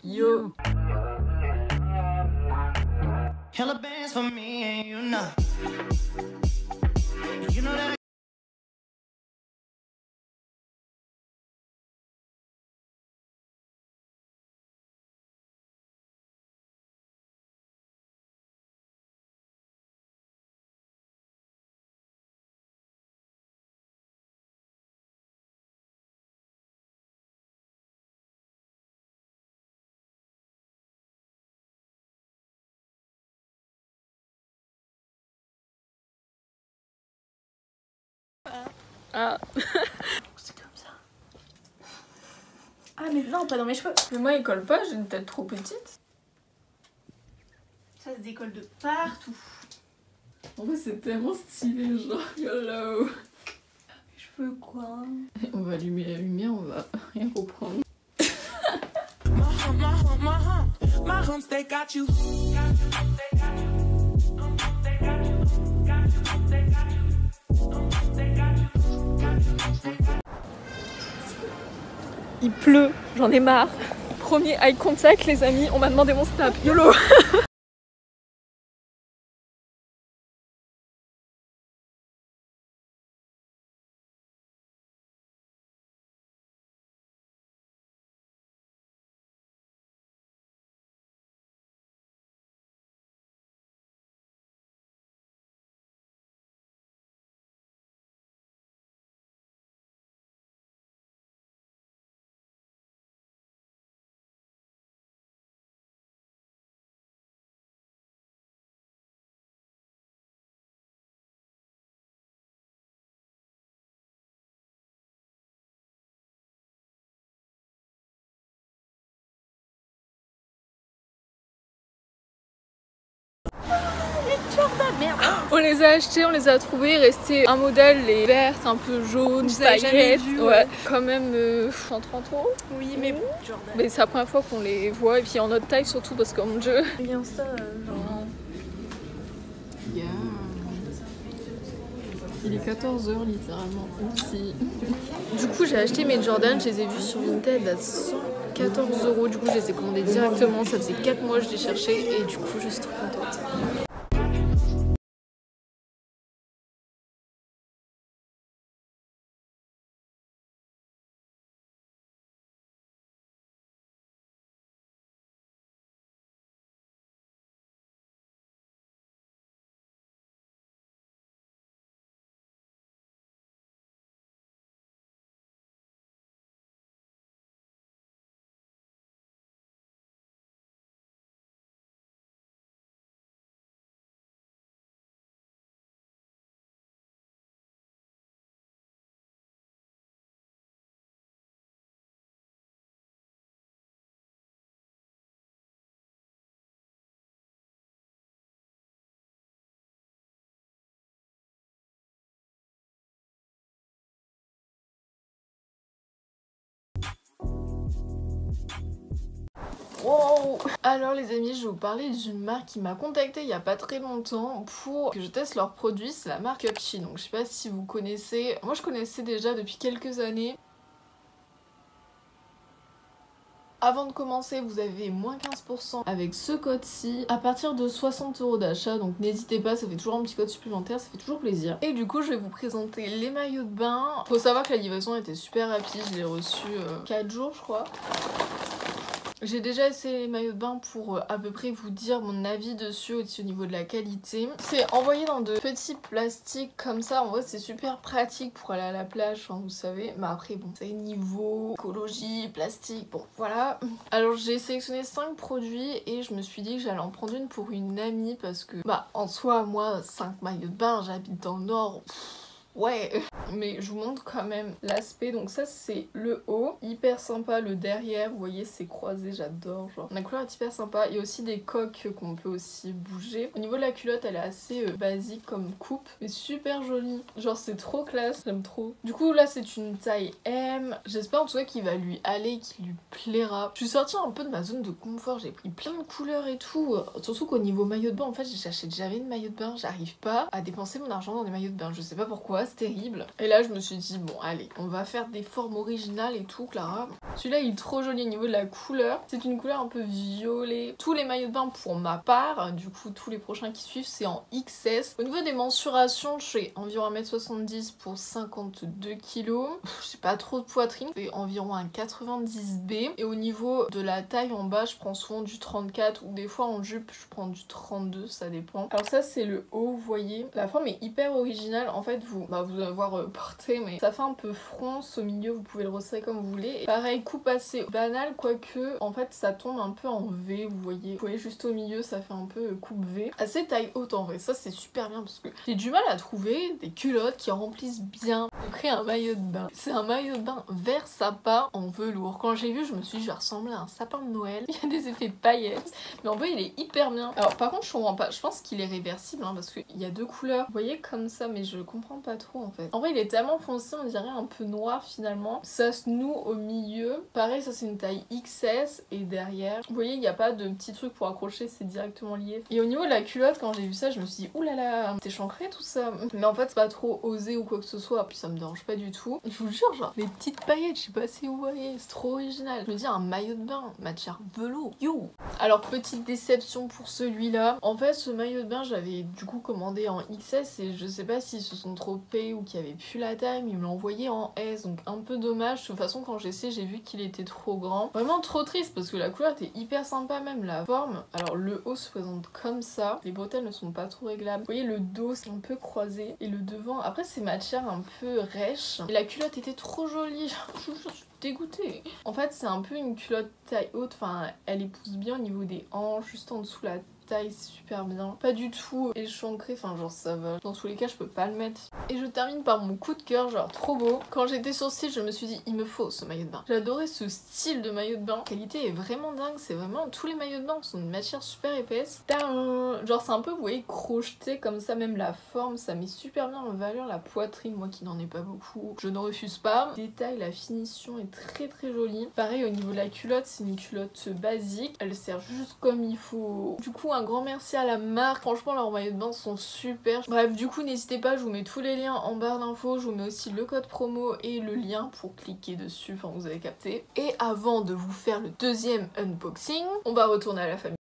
Yo. Hella bands for me and you know. You know that. Ah. C'est comme ça. Ah mais non, pas dans mes cheveux. Mais moi il colle pas, j'ai une tête trop petite. Ça se décolle de partout. En fait c'est tellement stylé, genre YOLO. Mes cheveux quoi. On va allumer la lumière, on va rien reprendre. My humps, they got you. Il pleut, j'en ai marre. Premier eye contact les amis, on m'a demandé mon snap, YOLO. On les a achetés, on les a trouvés, il restait un modèle, les vertes, un peu jaunes, Vous avez jamais paillettes, vu, ouais. Quand même 130 €. Oui mais bon, Jordan. Mais c'est la première fois qu'on les voit, et puis en notre taille surtout parce que mon dieu. Et Insta, genre... Yeah. Il est 14 h littéralement aussi. Du coup j'ai acheté mes Jordan, je les ai vus sur Vinted à 114 €. Du coup je les ai commandés directement, ça faisait 4 mois que je les cherchais et du coup je suis trop contente. Wow. Alors les amis, je vais vous parler d'une marque qui m'a contactée il y a pas très longtemps pour que je teste leurs produits, c'est la marque Upshe. Donc je sais pas si vous connaissez, moi je connaissais déjà depuis quelques années. Avant de commencer, vous avez moins 15% avec ce code-ci à partir de 60 € d'achat, donc n'hésitez pas, ça fait toujours un petit code supplémentaire, ça fait toujours plaisir. Et du coup, je vais vous présenter les maillots de bain. Faut savoir que la livraison était super rapide, je l'ai reçu 4 jours je crois. J'ai déjà essayé les maillots de bain pour à peu près vous dire mon avis dessus aussi au niveau de la qualité. C'est envoyé dans de petits plastiques comme ça, en vrai c'est super pratique pour aller à la plage, enfin, vous savez. Mais après bon, c'est niveau écologie, plastique, bon voilà. Alors j'ai sélectionné 5 produits et je me suis dit que j'allais en prendre une pour une amie parce que bah en soi moi 5 maillots de bain, j'habite dans le nord. Ouais, mais je vous montre quand même l'aspect. Donc ça c'est le haut, hyper sympa. Le derrière, vous voyez c'est croisé, j'adore, genre la couleur est hyper sympa. Il y a aussi des coques qu'on peut aussi bouger. Au niveau de la culotte, elle est assez basique comme coupe, mais super jolie, genre c'est trop classe, j'aime trop. Du coup là c'est une taille M, j'espère en tout cas qu'il va lui aller, qu'il lui plaira. Je suis sortie un peu de ma zone de confort, j'ai pris plein de couleurs et tout, surtout qu'au niveau maillot de bain en fait j'achète jamais de maillot de bain, j'arrive pas à dépenser mon argent dans des maillots de bain, je sais pas pourquoi. pas c'est terrible. Et là je me suis dit bon allez, on va faire des formes originales et tout Clara. Celui-là il est trop joli au niveau de la couleur. C'est une couleur un peu violet. Tous les maillots de bain pour ma part, du coup tous les prochains qui suivent c'est en XS. Au niveau des mensurations, je fais environ 1m70 pour 52 kg. J'ai pas trop de poitrine, je fais environ un 90B. Et au niveau de la taille en bas, je prends souvent du 34 ou des fois en jupe je prends du 32, ça dépend. Alors ça c'est le haut, vous voyez. La forme est hyper originale. En fait vous allez voir porté, mais ça fait un peu fronce au milieu, vous pouvez le resserrer comme vous voulez. Et pareil, coupe assez banale, quoique en fait ça tombe un peu en V, vous voyez. Vous voyez juste au milieu, ça fait un peu coupe V. Assez taille haute en vrai, ça c'est super bien parce que j'ai du mal à trouver des culottes qui remplissent bien. J'ai pris un maillot de bain. C'est un maillot de bain vert sapin en velours. Quand j'ai vu, je me suis dit je vais ressembler à un sapin de Noël. Il y a des effets paillettes, mais en vrai il est hyper bien. Alors par contre je comprends pas, je pense qu'il est réversible parce qu'il y a deux couleurs. Vous voyez comme ça, mais je comprends pas trop en fait. En vrai il est tellement foncé, on dirait un peu noir finalement. Ça se noue au milieu. Pareil, ça c'est une taille XS et derrière, vous voyez il n'y a pas de petit truc pour accrocher, c'est directement lié. Et au niveau de la culotte, quand j'ai vu ça, je me suis dit oulala, t'es chancré tout ça. Mais en fait c'est pas trop osé ou quoi que ce soit, puis ça me dérange pas du tout. Je vous jure, genre les petites paillettes, je sais pas si vous voyez, c'est trop original. Je me dis un maillot de bain, matière velours, you. Alors petite déception pour celui-là. En fait ce maillot de bain j'avais du coup commandé en XS et je sais pas s'ils se sont trompés ou qu'il y avait plus la taille, mais ils me l'ont envoyé en S, donc un peu dommage. De toute façon quand j'ai essayé j'ai vu qu'il était trop grand. Vraiment trop triste parce que la couleur était hyper sympa, même la forme. Alors le haut se présente comme ça, les bretelles ne sont pas trop réglables. Vous voyez le dos c'est un peu croisé et le devant, après c'est matière un peu rêche. Et la culotte était trop jolie, je suis dégoûtée. En fait c'est un peu une culotte taille haute, enfin elle épouse bien au niveau des hanches, juste en dessous la taille, c'est super bien. Pas du tout échancré, enfin genre ça va. Dans tous les cas je peux pas le mettre. Et je termine par mon coup de cœur, genre trop beau. Quand j'étais sur site je me suis dit il me faut ce maillot de bain. J'adorais ce style de maillot de bain. La qualité est vraiment dingue, c'est vraiment, tous les maillots de bain sont une matière super épaisse. Genre c'est un peu, vous voyez, crocheté comme ça, même la forme, ça met super bien en valeur la poitrine, moi qui n'en ai pas beaucoup. Je ne refuse pas. Le détail, la finition est très très jolie. Pareil au niveau de la culotte, c'est une culotte basique. Elle sert juste comme il faut. Du coup un grand merci à la marque, franchement leurs maillots de bain sont super. Bref, du coup n'hésitez pas, je vous mets tous les liens en barre d'infos, je vous mets aussi le code promo et le lien pour cliquer dessus, enfin vous avez capté. Et avant de vous faire le deuxième unboxing, on va retourner à la famille.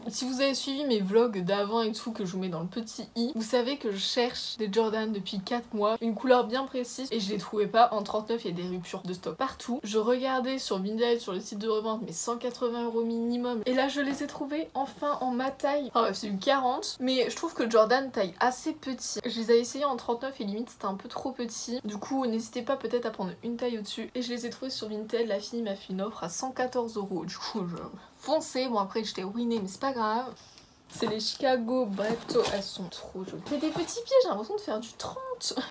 Si vous avez suivi mes vlogs d'avant et tout, que je vous mets dans le petit i, vous savez que je cherche des Jordan depuis 4 mois, une couleur bien précise, et je les trouvais pas. En 39, il y a des ruptures de stock partout. Je regardais sur Vinted, sur le site de revente, mais 180 € minimum. Et là, je les ai trouvés enfin en ma taille. Enfin, c'est une 40, mais je trouve que Jordan taille assez petit. Je les ai essayés en 39 et limite c'était un peu trop petit. Du coup, n'hésitez pas peut-être à prendre une taille au-dessus. Et je les ai trouvés sur Vinted, la fille m'a fait une offre à 114 €. Du coup, je foncé. Bon après, j'étais ruinée, mais c'est pas grave. C'est les Chicago Bretto, elles sont trop jolies. Mais des petits pieds, j'ai l'impression de faire du 30.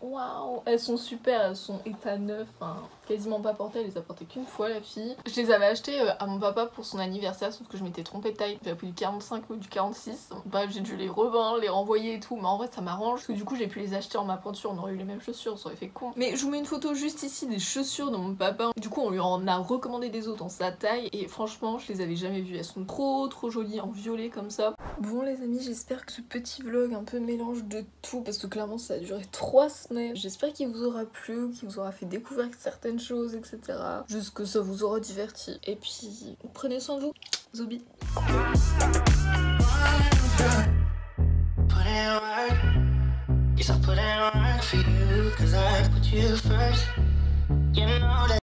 Waouh, elles sont super, elles sont état neuf, hein. Quasiment pas portées, elle les a portées qu'une fois la fille. Je les avais achetées à mon papa pour son anniversaire, sauf que je m'étais trompée de taille. J'avais pris du 45 ou du 46. Bref, j'ai dû les revendre, les renvoyer et tout, mais en vrai ça m'arrange parce que du coup j'ai pu les acheter en ma pointure, on aurait eu les mêmes chaussures, ça aurait fait con. Mais je vous mets une photo juste ici des chaussures de mon papa. Du coup on lui en a recommandé des autres dans sa taille et franchement je les avais jamais vues. Elles sont trop jolies en violet comme ça. Bon les amis, j'espère que ce petit vlog un peu mélange de tout, parce que clairement ça a duré 3 semaines. J'espère qu'il vous aura plu, qu'il vous aura fait découvrir certaines choses, etc. Juste que ça vous aura diverti. Et puis prenez soin de vous. Zoubi. Put in work. You I put in work for you, cause I put you first. You know that